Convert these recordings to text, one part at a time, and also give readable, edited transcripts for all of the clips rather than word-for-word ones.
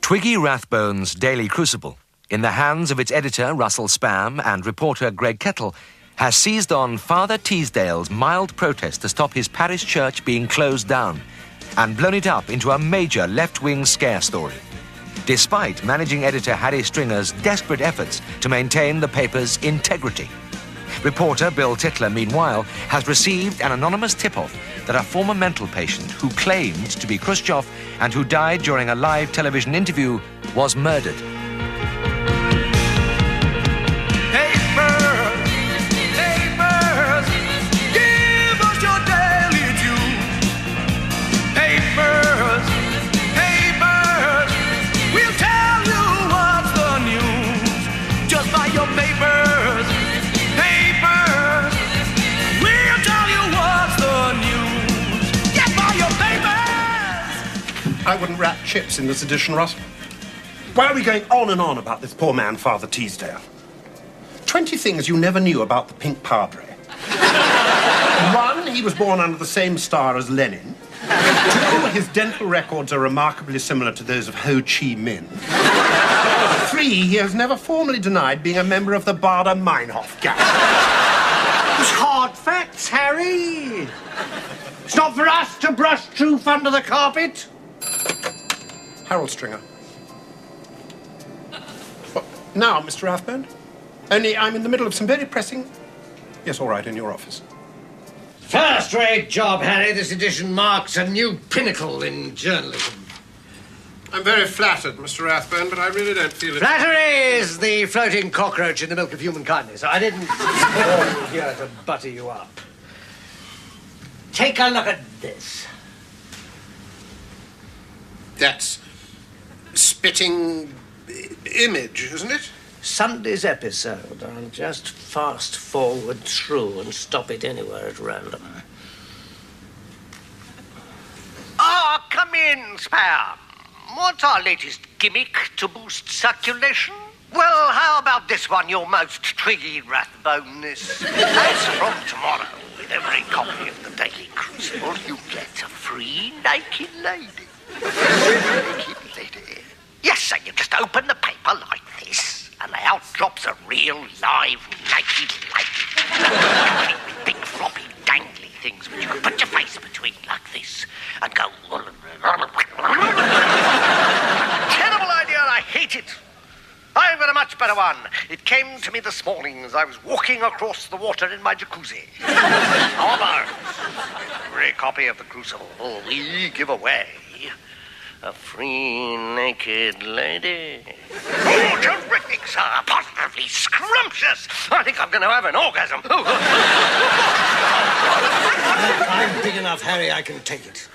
Twiggy Rathbone's Daily Crucible, in the hands of its editor Russell Spam and reporter Greg Kettle, has seized on Father Teasdale's mild protest to stop his parish church being closed down and blown it up into a major left-wing scare story, despite managing editor Harry Stringer's desperate efforts to maintain the paper's integrity. Reporter Bill Titler, meanwhile, has received an anonymous tip-off that a former mental patient who claimed to be Khrushchev and who died during a live television interview was murdered. I wouldn't wrap chips in this edition, Russ. Why are we going on and on about this poor man, Father Teasdale? 20 things you never knew about the Pink Padre. 1, he was born under the same star as Lenin. 2, his dental records are remarkably similar to those of Ho Chi Minh. 3, he has never formally denied being a member of the Baader-Meinhof gang. It's hard facts, Harry. It's not for us to brush truth under the carpet. Harold Stringer. What, now, Mr. Rathbone? Only I'm in the middle of some very pressing... Yes, all right, in your office. First-rate job, Harry. This edition marks a new pinnacle in journalism. I'm very flattered, Mr. Rathbone, but I really don't feel it... Flattery is the floating cockroach in the milk of human kindness. I didn't come here to butter you up. Take a look at this. That's spitting image, isn't it? Sunday's episode. I'll just fast forward through and stop it anywhere at random. Ah, come in, Spam. What's our latest gimmick to boost circulation? Well, how about this one, your most twiggy Rathboneness? As from tomorrow, with every copy of the Daily Crucible, you get a free naked lady. Naked lady. Yes, sir, you just open the paper like this, and out drops a real, live, naked lady. With big, floppy, dangly things which you can put your face between like this and go... Terrible idea, I hate it. I've got a much better one. It came to me this morning as I was walking across the water in my jacuzzi. However, every copy of the Crucible we give away a free naked lady. Oh, terrific, sir. Positively scrumptious. I think I'm going to have an orgasm. I'm big enough, Harry. I can take it.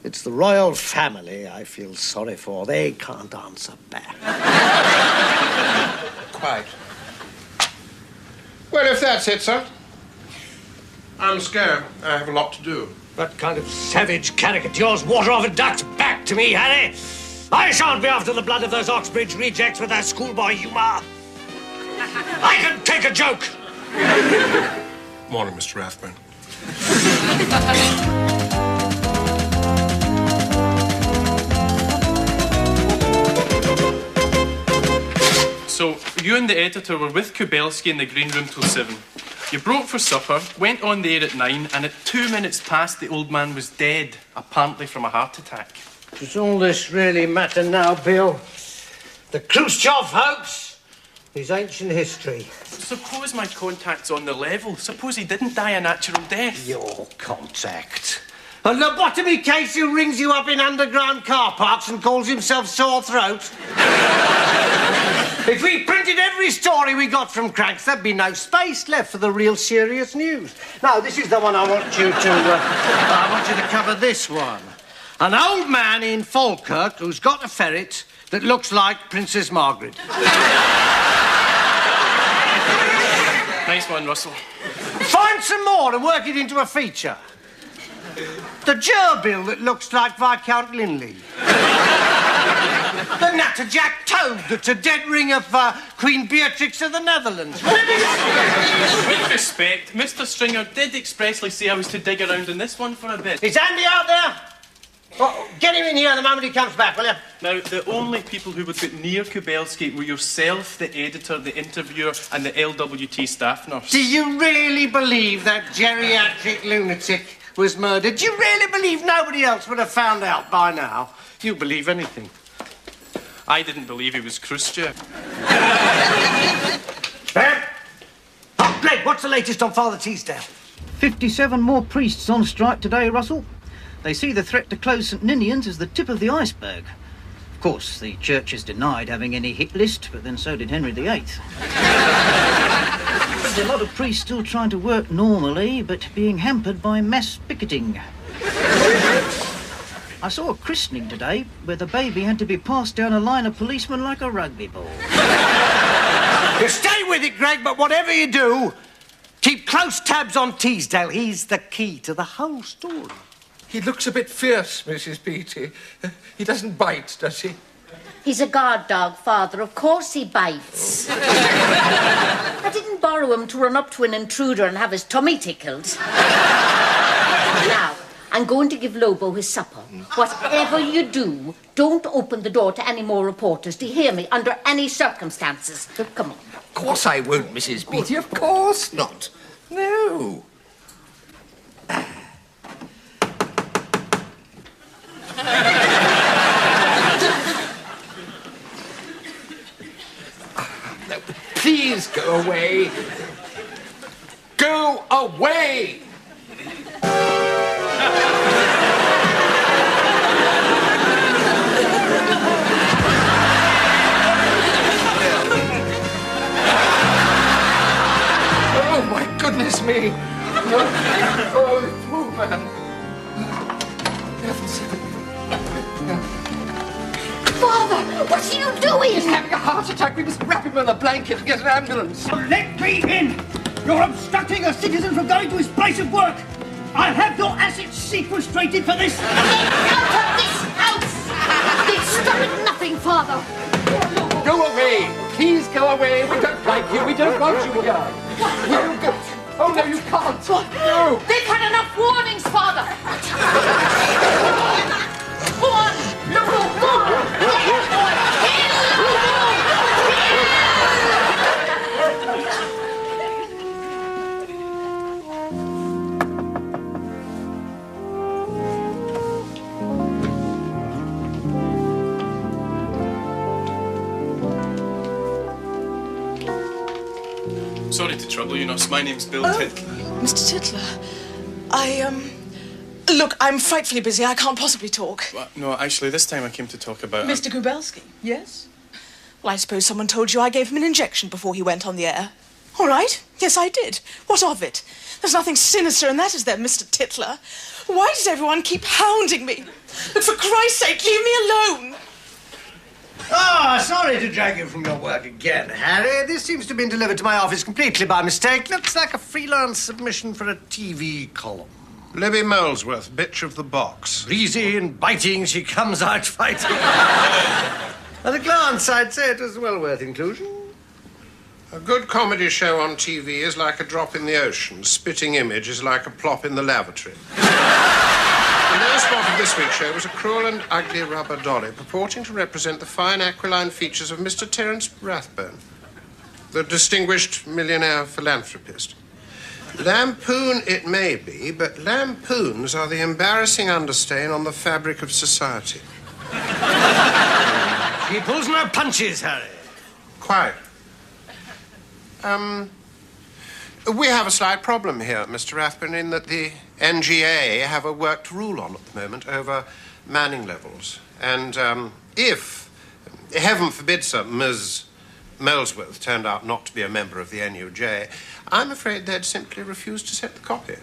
It's the royal family I feel sorry for. They can't answer back. Quite. Well, if that's it, sir. I'm scared. I have a lot to do. That kind of savage caricatures water off a duck's back to me, Harry. I shan't be after the blood of those Oxbridge rejects with their schoolboy humour. I can take a joke. Morning, Mr. Rathbone. So, you and the editor were with Kubelski in the green room till 7. You broke for supper, went on the air at 9, and at 2 minutes past, the old man was dead, apparently from a heart attack. Does all this really matter now, Bill? The Khrushchev hoax is ancient history. Suppose my contact's on the level. Suppose he didn't die a natural death. Your contact? A lobotomy case who rings you up in underground car parks and calls himself Sore Throat? If we printed every story we got from cranks, there'd be no space left for the real serious news. Now, this is the one I want you to cover this one. An old man in Falkirk who's got a ferret that looks like Princess Margaret. Nice one, Russell. Find some more and work it into a feature. The gerbil that looks like Viscount Linley. The natterjack toad that's a dead ring of Queen Beatrix of the Netherlands. With respect, Mr. Stringer did expressly say I was to dig around in this one for a bit. Is Andy out there? Oh, get him in here the moment he comes back, will you? Now, the only people who would get near Kubelski were yourself, the editor, the interviewer, and the LWT staff nurse. Do you really believe that geriatric lunatic was murdered? Do you really believe nobody else would have found out by now? You believe anything. I didn't believe he was Khrushchev. Oh, Greg, what's the latest on Father Teasdale? 57 more priests on strike today, Russell. They see the threat to close St Ninian's as the tip of the iceberg. Of course, the church has denied having any hit list, but then so did Henry VIII. There's a lot of priests still trying to work normally, but being hampered by mass picketing. I saw a christening today where the baby had to be passed down a line of policemen like a rugby ball. You stay with it, Greg, but whatever you do, keep close tabs on Teasdale. He's the key to the whole story. He looks a bit fierce, Mrs. Beattie. He doesn't bite, does he? He's a guard dog, Father. Of course he bites. I didn't borrow him to run up to an intruder and have his tummy tickled. Now, I'm going to give Lobo his supper. Whatever you do, don't open the door to any more reporters. Do you hear me? Under any circumstances. Come on. Of course I won't, Mrs. Beattie. Of course not. No. No, please go away. Go away! Oh, my goodness me. Oh, poor man. Father, what are you doing? He's having a heart attack. We must wrap him in a blanket and get an ambulance. Let me in! You're obstructing a citizen from going to his place of work! I'll have your assets sequestrated for this! Get out of this house! They've stolen nothing, Father. Go away. Please go away. We don't like you. We don't want you here. You go. Oh, no, you can't. No. They've had enough warnings, Father. Go on. Go on. Sorry to trouble you, nurse. My name's Bill Titler. Mr. Titler, Look, I'm frightfully busy. I can't possibly talk. Well, no, actually, this time I came to talk about... Mr. Kubelski, yes? Well, I suppose someone told you I gave him an injection before he went on the air. All right. Yes, I did. What of it? There's nothing sinister in that, is there, Mr. Titler? Why does everyone keep hounding me? Look, for Christ's sake, leave me alone. Ah, sorry to drag you from your work again, Harry. This seems to have been delivered to my office completely by mistake. Looks like a freelance submission for a TV column. Libby Molesworth, bitch of the box. Breezy and biting, she comes out fighting. At a glance, I'd say it was well worth inclusion. A good comedy show on TV is like a drop in the ocean. Spitting Image is like a plop in the lavatory. The low spot of this week's show was a cruel and ugly rubber dolly purporting to represent the fine aquiline features of Mr. Terence Rathbone, the distinguished millionaire philanthropist. Lampoon it may be, but lampoons are the embarrassing understain on the fabric of society. He pulls no punches, Harry. Quite. We have a slight problem here, Mr. Rathbone, in that the NGA have a worked rule on at the moment over manning levels. And if, heaven forbid, sir, Ms. Molesworth turned out not to be a member of the NUJ, I'm afraid they'd simply refuse to set the copy.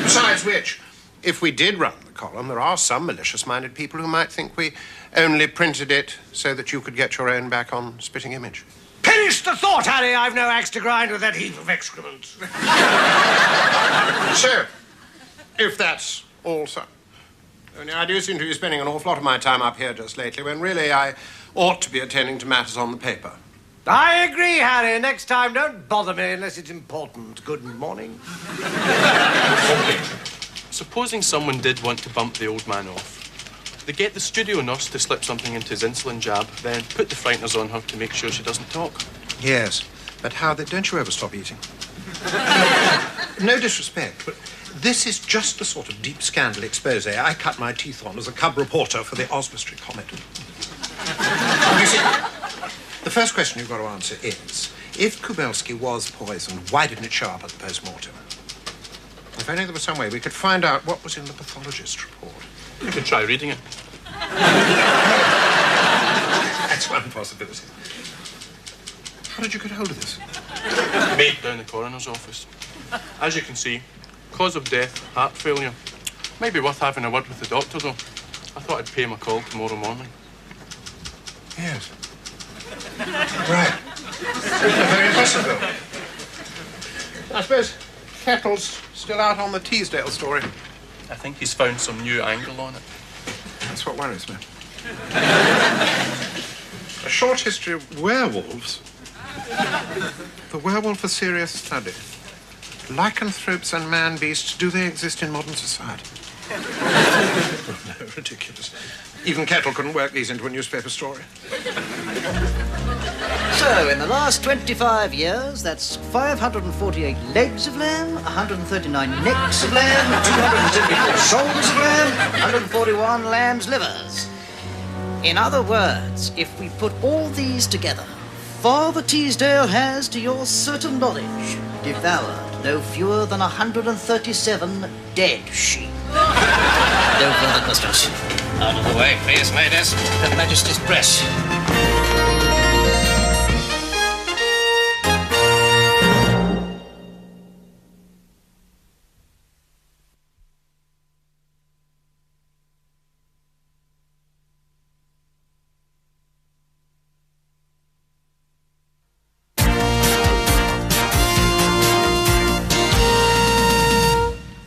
Besides which, if we did run the column, there are some malicious-minded people who might think we only printed it so that you could get your own back on Spitting Image. Finish the thought, Harry. I've no axe to grind with that heap of excrement. So, if that's all, sir. Only I do seem to be spending an awful lot of my time up here just lately, when really I ought to be attending to matters on the paper. I agree, Harry. Next time, don't bother me unless it's important. Good morning. Supposing someone did want to bump the old man off, they get the studio nurse to slip something into his insulin jab, then put the frighteners on her to make sure she doesn't talk. Yes, but how don't you ever stop eating? No disrespect, but this is just the sort of deep scandal expose I cut my teeth on as a cub reporter for the Oswestry Comet. You see, the first question you've got to answer is, if Kubelski was poisoned, why didn't it show up at the post-mortem? If only there was some way we could find out what was in the pathologist's report. You could try reading it. That's one possibility. How did you get hold of this? Made down the coroner's office. As you can see, cause of death, heart failure. Might be worth having a word with the doctor, though. I thought I'd pay him a call tomorrow morning. Yes. Right. Very impressive, though. I suppose Kettle's still out on the Teasdale story. I think he's found some new angle on it. That's what worries me. A short history of werewolves. The werewolf a serious study. Lycanthropes and man-beasts, do they exist in modern society? No, ridiculous. Even Kettle couldn't work these into a newspaper story. So, in the last 25 years, that's 548 legs of lamb, 139 necks of lamb, 274 shoulders of lamb, 141 lamb's livers. In other words, if we put all these together, Father Teasdale has, to your certain knowledge, devoured no fewer than 137 dead sheep. No further questions. Out of the way, please, ladies. Her Majesty's press.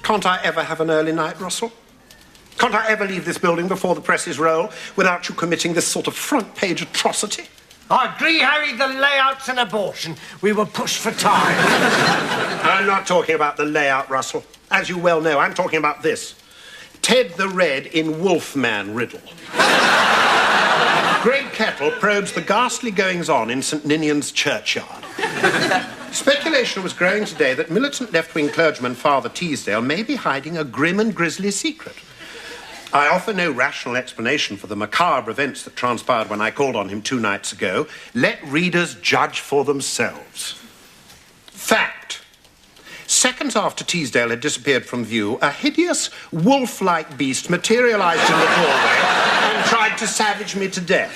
Can't I ever have an early night, Russell? Can't I ever leave this building before the presses roll without you committing this sort of front-page atrocity? I agree, Harry. The layout's an abortion. We were pushed for time. I'm not talking about the layout, Russell. As you well know, I'm talking about this. Ted the Red in Wolfman Riddle. Greg Kettle probes the ghastly goings-on in St. Ninian's churchyard. Speculation was growing today that militant left-wing clergyman Father Teasdale may be hiding a grim and grisly secret. I offer no rational explanation for the macabre events that transpired when I called on him 2 nights ago. Let readers judge for themselves. Fact. Seconds after Teasdale had disappeared from view, a hideous, wolf-like beast materialized in the doorway and tried to savage me to death.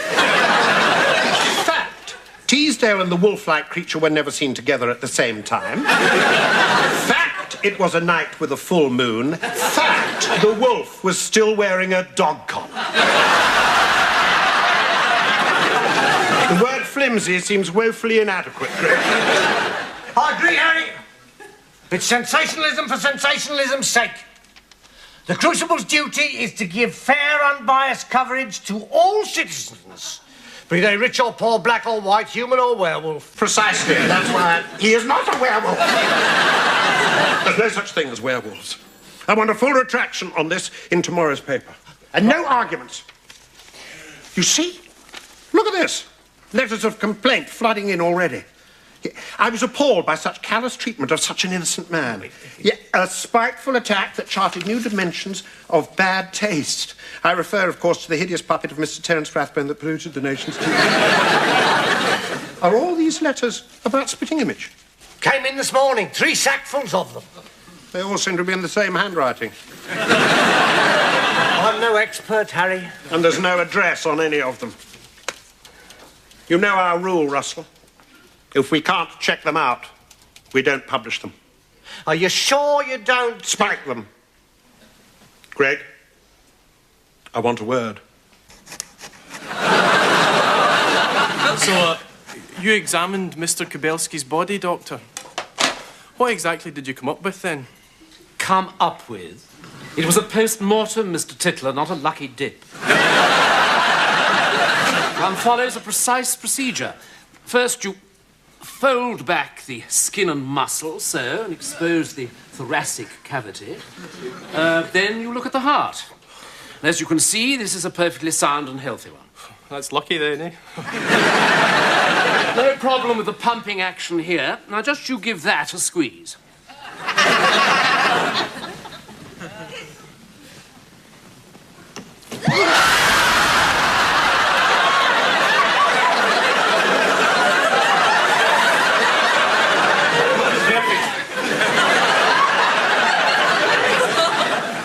Fact. Teasdale and the wolf-like creature were never seen together at the same time. Fact. It was a night with a full moon. Fact. The wolf was still wearing a dog collar. The word flimsy seems woefully inadequate, Greg. I agree, Harry. It's sensationalism for sensationalism's sake. The Crucible's duty is to give fair, unbiased coverage to all citizens, be they rich or poor, black or white, human or werewolf. Precisely. That's why he is not a werewolf. There's no such thing as werewolves. I want a full retraction on this in tomorrow's paper. And no arguments. You see? Look at this. Letters of complaint flooding in already. I was appalled by such callous treatment of such an innocent man. Yet a spiteful attack that charted new dimensions of bad taste. I refer, of course, to the hideous puppet of Mr. Terence Rathbone that polluted the nation's TV. Are all these letters about Spitting Image? Came in this morning, 3 sackfuls of them. They all seem to be in the same handwriting. I'm no expert, Harry. And there's no address on any of them. You know our rule, Russell. If we can't check them out, we don't publish them. Are you sure you don't... Spike them. Greg, I want a word. So, you examined Mr. Kubelski's body, Doctor. What exactly did you come up with, then? Come up with? It was a post-mortem, Mr. Titler, not a lucky dip. One follows a precise procedure. First, you fold back the skin and muscle, so, and expose the thoracic cavity. Then you look at the heart. As you can see, this is a perfectly sound and healthy one. That's lucky then, eh? No problem with the pumping action here. Now, just you give that a squeeze.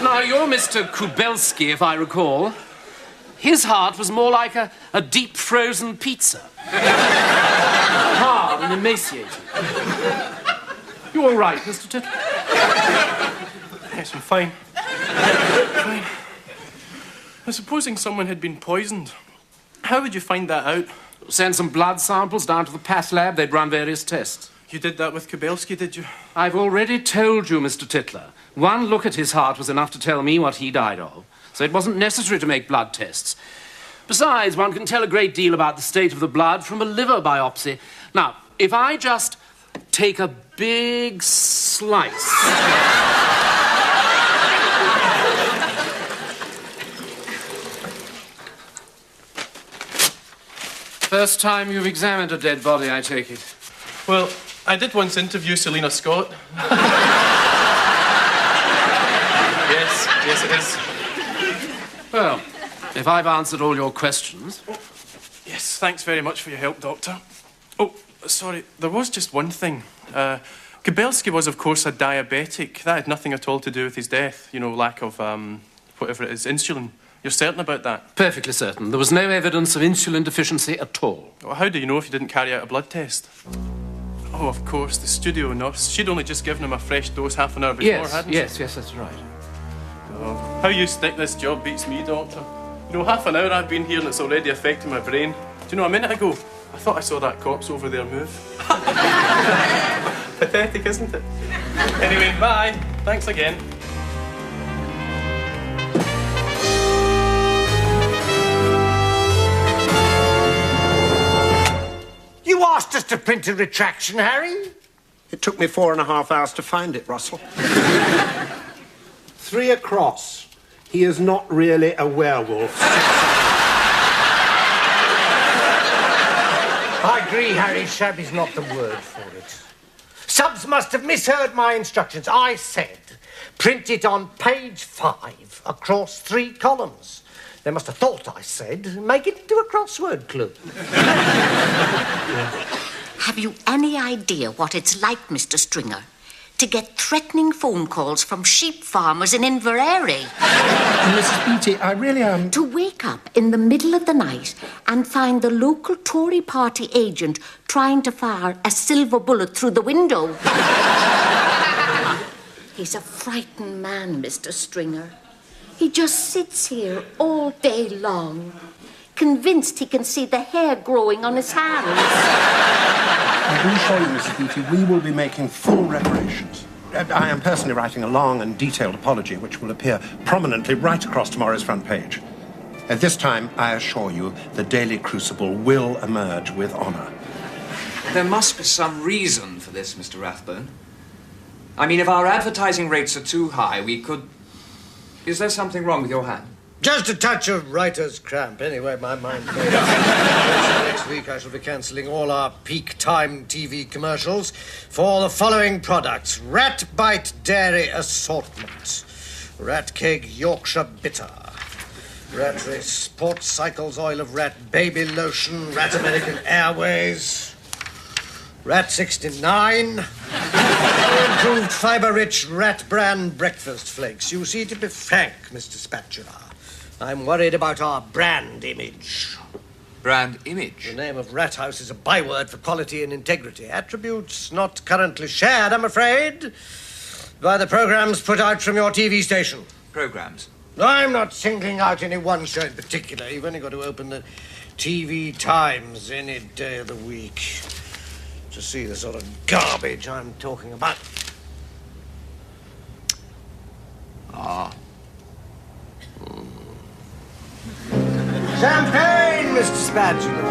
Now, you're Mr. Kubelski, if I recall. His heart was more like a deep frozen pizza. Hard and emaciated. You all right, Mr. Tittle? Yes, I'm fine. Fine. Now, supposing someone had been poisoned, how would you find that out? Send some blood samples down to the path lab. They'd run various tests. You did that with Kubelski, did you? I've already told you, Mr. Titler. One look at his heart was enough to tell me what he died of. So it wasn't necessary to make blood tests. Besides, one can tell a great deal about the state of the blood from a liver biopsy. Now, if I just take a big slice... First time you've examined a dead body, I take it. Well, I did once interview Selina Scott. Yes, it is. Well, if I've answered all your questions... Yes, thanks very much for your help, Doctor. Oh, sorry, there was just one thing. Kubelski was, of course, a diabetic. That had nothing at all to do with his death. You know, lack of, whatever it is, insulin. You're certain about that? Perfectly certain. There was no evidence of insulin deficiency at all. Well, how do you know if you didn't carry out a blood test? Oh, of course, the studio nurse. She'd only just given him a fresh dose half an hour before, hadn't she? Yes, that's right. Oh, how you stick this job beats me, Doctor. You know, half an hour I've been here and it's already affecting my brain. Do you know, a minute ago, I thought I saw that corpse over there move. Pathetic, isn't it? Anyway, bye. Thanks again. You asked us to print a retraction, Harry? It took me 4.5 hours to find it, Russell. 3 across. He is not really a werewolf. I agree, Harry. Shabby's not the word for it. Subs must have misheard my instructions. I said, print it on page 5 across 3 columns. They must have thought I said, make it into a crossword clue. Have you any idea what it's like, Mr. Stringer, to get threatening phone calls from sheep farmers in Inverary? Mrs. Beattie, I really am... To wake up in the middle of the night and find the local Tory party agent trying to fire a silver bullet through the window. He's a frightened man, Mr. Stringer. He just sits here all day long, convinced he can see the hair growing on his hands. I do assure you, Mrs. Beattie, we will be making full reparations. I am personally writing a long and detailed apology which will appear prominently right across tomorrow's front page. At this time, I assure you, the Daily Crucible will emerge with honour. There must be some reason for this, Mr. Rathbone. I mean, if our advertising rates are too high, we could... Is there something wrong with your hand? Just a touch of writer's cramp. Anyway, my mind goes. Next week I shall be cancelling all our peak time TV commercials for the following products. Rat Bite Dairy Assortment. Rat Keg Yorkshire Bitter. Rat Race Sports Cycles Oil of Rat Baby Lotion. Rat American Airways. Rat 69. Improved fibre-rich Rat Bran breakfast flakes. You see, to be frank, Mr. Spatula, I'm worried about our brand image. Brand image? The name of Rat House is a byword for quality and integrity. Attributes not currently shared, I'm afraid, by the programmes put out from your TV station. Programmes? I'm not singling out any one show in particular. You've only got to open the TV Times any day of the week to see the sort of garbage I'm talking about. Ah. Champagne, Mr. Spatula.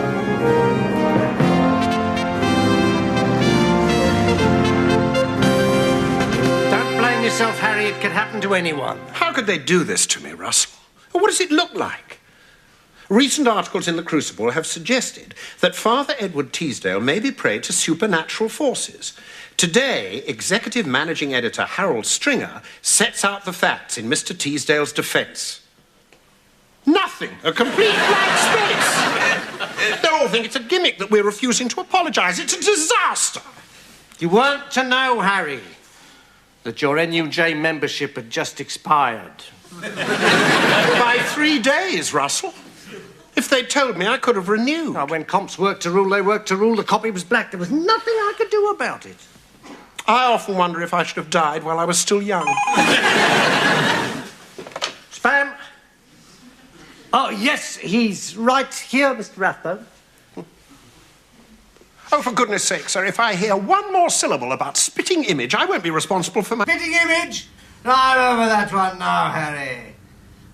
yourself, Harry. It could happen to anyone. How could they do this to me, Russell? What does it look like? Recent articles in the Crucible have suggested that Father Edward Teasdale may be prey to supernatural forces. Today, Executive Managing Editor Harold Stringer sets out the facts in Mr. Teasdale's defense. Nothing. A complete blank space. They all think it's a gimmick that we're refusing to apologize. It's a disaster. You weren't to know, Harry, that your NUJ membership had just expired. By 3 days, Russell. If they'd told me, I could have renewed. Now, when comps worked to rule, they worked to rule. The copy was black. There was nothing I could do about it. I often wonder if I should have died while I was still young. Spam? Oh, yes, he's right here, Mr. Rathbone. Oh, for goodness sake, sir, if I hear one more syllable about Spitting Image, I won't be responsible for my... Spitting Image? No, I remember that one now, Harry.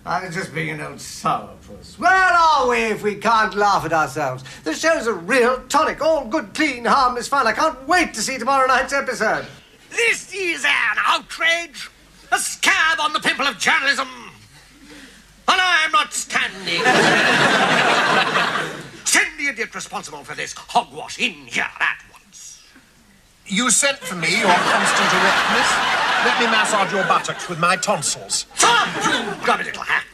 I was just being an old sourpuss. Where are we if we can't laugh at ourselves? The show's a real tonic, all good, clean, harmless fun. I can't wait to see tomorrow night's episode. This is an outrage, a scab on the pimple of journalism, and I'm not standing. Send the idiot responsible for this hogwash in here at once. You sent for me, your constant erectness. Let me massage your buttocks with my tonsils. Stop, you grubby little hack.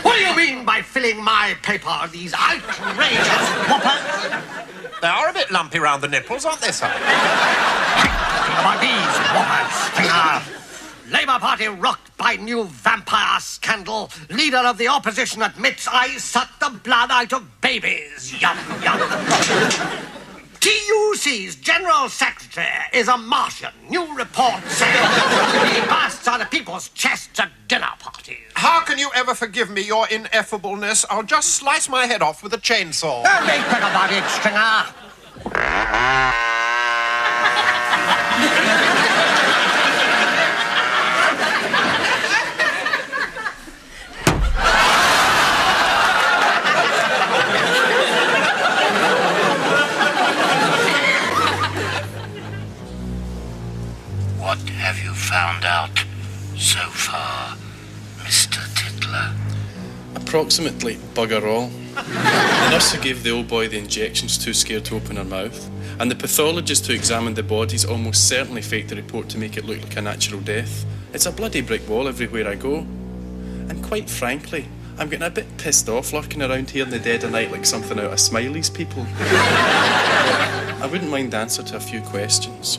What do you mean by filling my paper with these outrageous whoppers? They are a bit lumpy round the nipples, aren't they, sir? About these whoppers, Stringer. Labour Party rocked by new vampire scandal. Leader of the opposition admits I sucked the blood out of babies. Yum, yum. TUC's General Secretary is a Martian. New report says he bursts out of people's chests at dinner parties. How can you ever forgive me your ineffableness? I'll just slice my head off with a chainsaw. Don't be quick about it, Stringer. What have you found out so far, Mr. Titler? Approximately bugger all. The nurse who gave the old boy the injection's too scared to open her mouth, and the pathologist who examined the bodies almost certainly faked the report to make it look like a natural death. It's a bloody brick wall everywhere I go. And quite frankly, I'm getting a bit pissed off lurking around here in the dead of night like something out of Smiley's People. I wouldn't mind the answer to a few questions.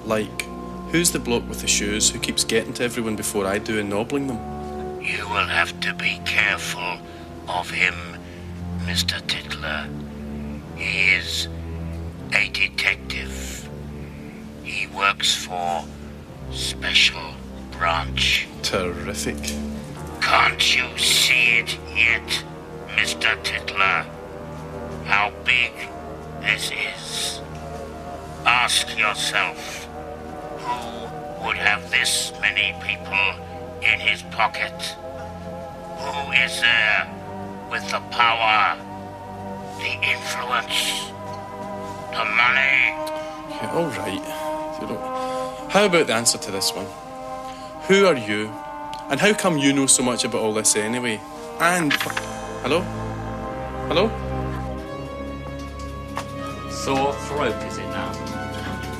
Like, who's the bloke with the shoes who keeps getting to everyone before I do and nobbling them? You will have to be careful of him, Mr. Titler. He is a detective. He works for Special Branch. Terrific. Can't you see it yet, Mr. Titler? How big this is? Ask yourself, who would have this many people in his pocket? Who is there with the power, the influence, the money? Yeah, all right. How about the answer to this one? Who are you? And how come you know so much about all this anyway? And... Hello? Hello? Sore throat, is it now?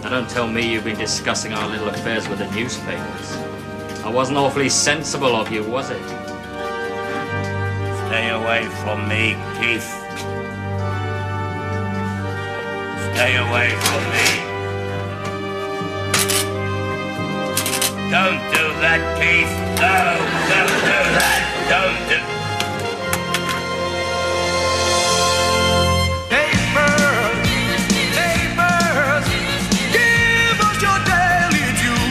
Now don't tell me you've been discussing our little affairs with the newspapers. That wasn't awfully sensible of you, was it? Stay away from me, Keith. Stay away from me. Don't do that, Keith. No, don't do that. Don't do... Papers, give us your daily due.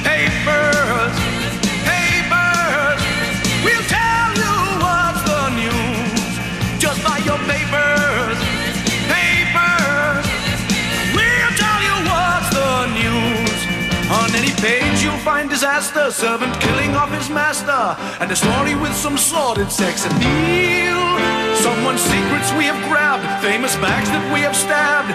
Papers, we'll tell you what's the news. Just buy your papers, we'll tell you what's the news. On any page you'll find disaster, servant killing off his master, and a story with some sordid sex appeal. Someone's secrets we have grabbed, famous facts that we have stabbed,